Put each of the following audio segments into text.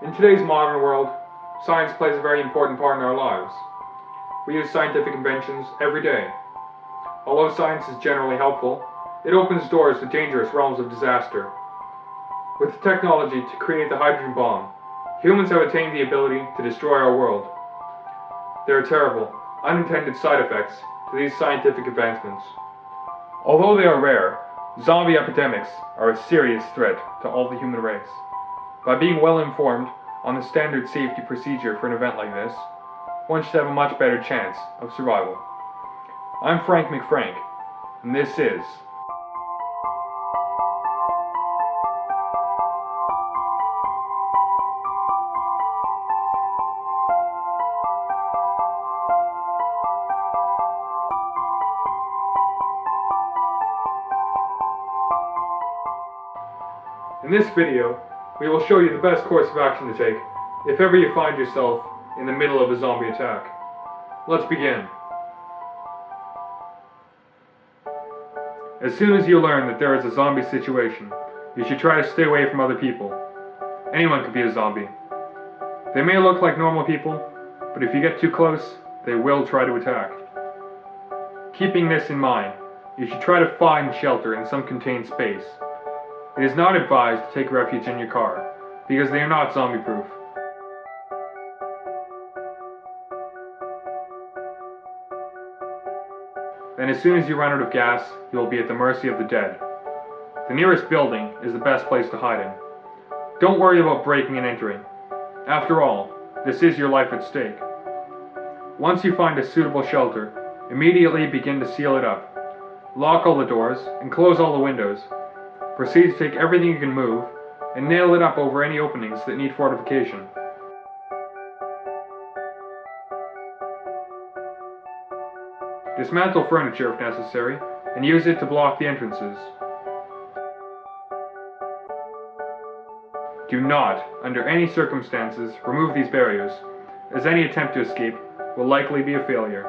In today's modern world, science plays a very important part in our lives. We use scientific inventions every day. Although science is generally helpful, it opens doors to dangerous realms of disaster. With the technology to create the hydrogen bomb, humans have attained the ability to destroy our world. There are terrible, unintended side effects to these scientific advancements. Although they are rare, zombie epidemics are a serious threat to all the human race. By being well informed on the standard safety procedure for an event like this, one should have a much better chance of survival. I'm Frank McFrank, and this is In this video, we will show you the best course of action to take if ever you find yourself in the middle of a zombie attack. Let's begin. As soon as you learn that there is a zombie situation, you should try to stay away from other people. Anyone could be a zombie. They may look like normal people, but if you get too close, they will try to attack. Keeping this in mind, you should try to find shelter in some contained space. It is not advised to take refuge in your car, because they are not zombie-proof. Then as soon as you run out of gas, you will be at the mercy of the dead. The nearest building is the best place to hide in. Don't worry about breaking and entering. After all, this is your life at stake. Once you find a suitable shelter, immediately begin to seal it up. Lock all the doors and close all the windows. Proceed to take everything you can move and nail it up over any openings that need fortification. Dismantle furniture if necessary and use it to block the entrances. Do not, under any circumstances, remove these barriers, as any attempt to escape will likely be a failure.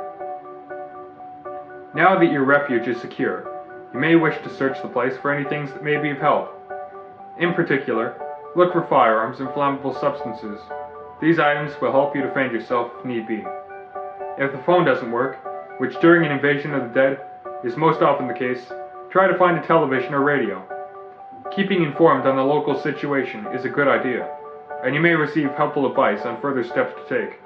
Now that your refuge is secure, you may wish to search the place for any things that may be of help. In particular, look for firearms and flammable substances. These items will help you defend yourself if need be. If the phone doesn't work, which during an invasion of the dead is most often the case, try to find a television or radio. Keeping informed on the local situation is a good idea, and you may receive helpful advice on further steps to take.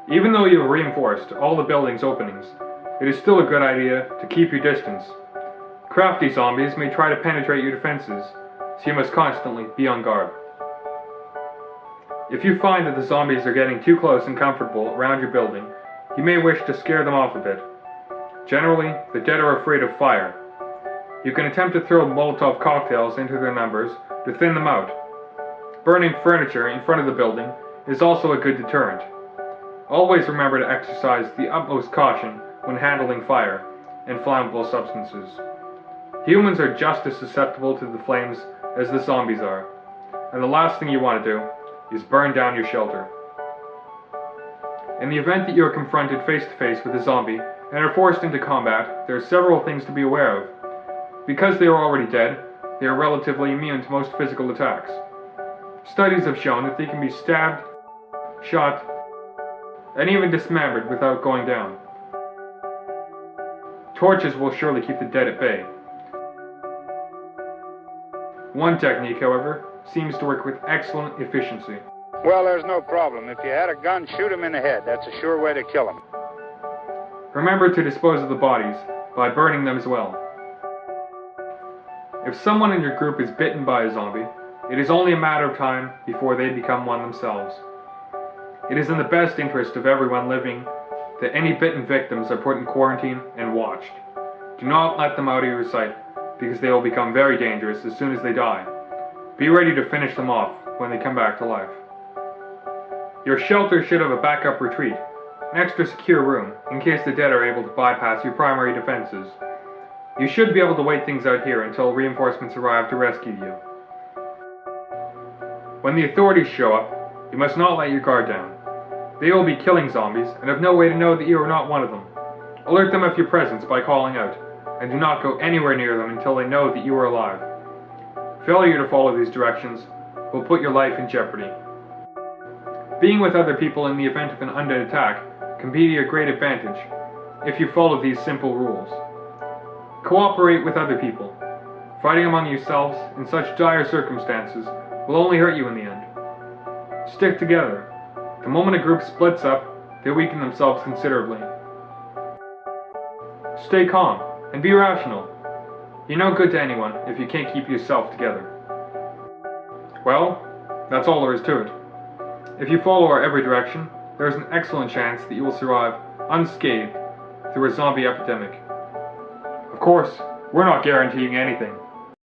Even though you have reinforced all the building's openings, it is still a good idea to keep your distance. Crafty zombies may try to penetrate your defenses, so you must constantly be on guard. If you find that the zombies are getting too close and comfortable around your building, you may wish to scare them off a bit. Generally, the dead are afraid of fire. You can attempt to throw Molotov cocktails into their numbers to thin them out. Burning furniture in front of the building is also a good deterrent. Always remember to exercise the utmost caution when handling fire and flammable substances. Humans are just as susceptible to the flames as the zombies are, and the last thing you want to do is burn down your shelter. In the event that you are confronted face-to-face with a zombie and are forced into combat, there are several things to be aware of. Because they are already dead, they are relatively immune to most physical attacks. Studies have shown that they can be stabbed, shot, and even dismembered without going down. Torches will surely keep the dead at bay. One technique, however, seems to work with excellent efficiency. Well, there's no problem. If you had a gun, shoot him in the head. That's a sure way to kill him. Remember to dispose of the bodies by burning them as well. If someone in your group is bitten by a zombie, it is only a matter of time before they become one themselves. It is in the best interest of everyone living that any bitten victims are put in quarantine and watched. Do not let them out of your sight, because they will become very dangerous as soon as they die. Be ready to finish them off when they come back to life. Your shelter should have a backup retreat, an extra secure room, in case the dead are able to bypass your primary defenses. You should be able to wait things out here until reinforcements arrive to rescue you. When the authorities show up, you must not let your guard down. They will be killing zombies and have no way to know that you are not one of them. Alert them of your presence by calling out, and do not go anywhere near them until they know that you are alive. Failure to follow these directions will put your life in jeopardy. Being with other people in the event of an undead attack can be to your great advantage if you follow these simple rules. Cooperate with other people. Fighting among yourselves in such dire circumstances will only hurt you in the end. Stick together. The moment a group splits up, they weaken themselves considerably. Stay calm and be rational. You're no good to anyone if you can't keep yourself together. Well, that's all there is to it. If you follow our every direction, there is an excellent chance that you will survive unscathed through a zombie epidemic. Of course, we're not guaranteeing anything.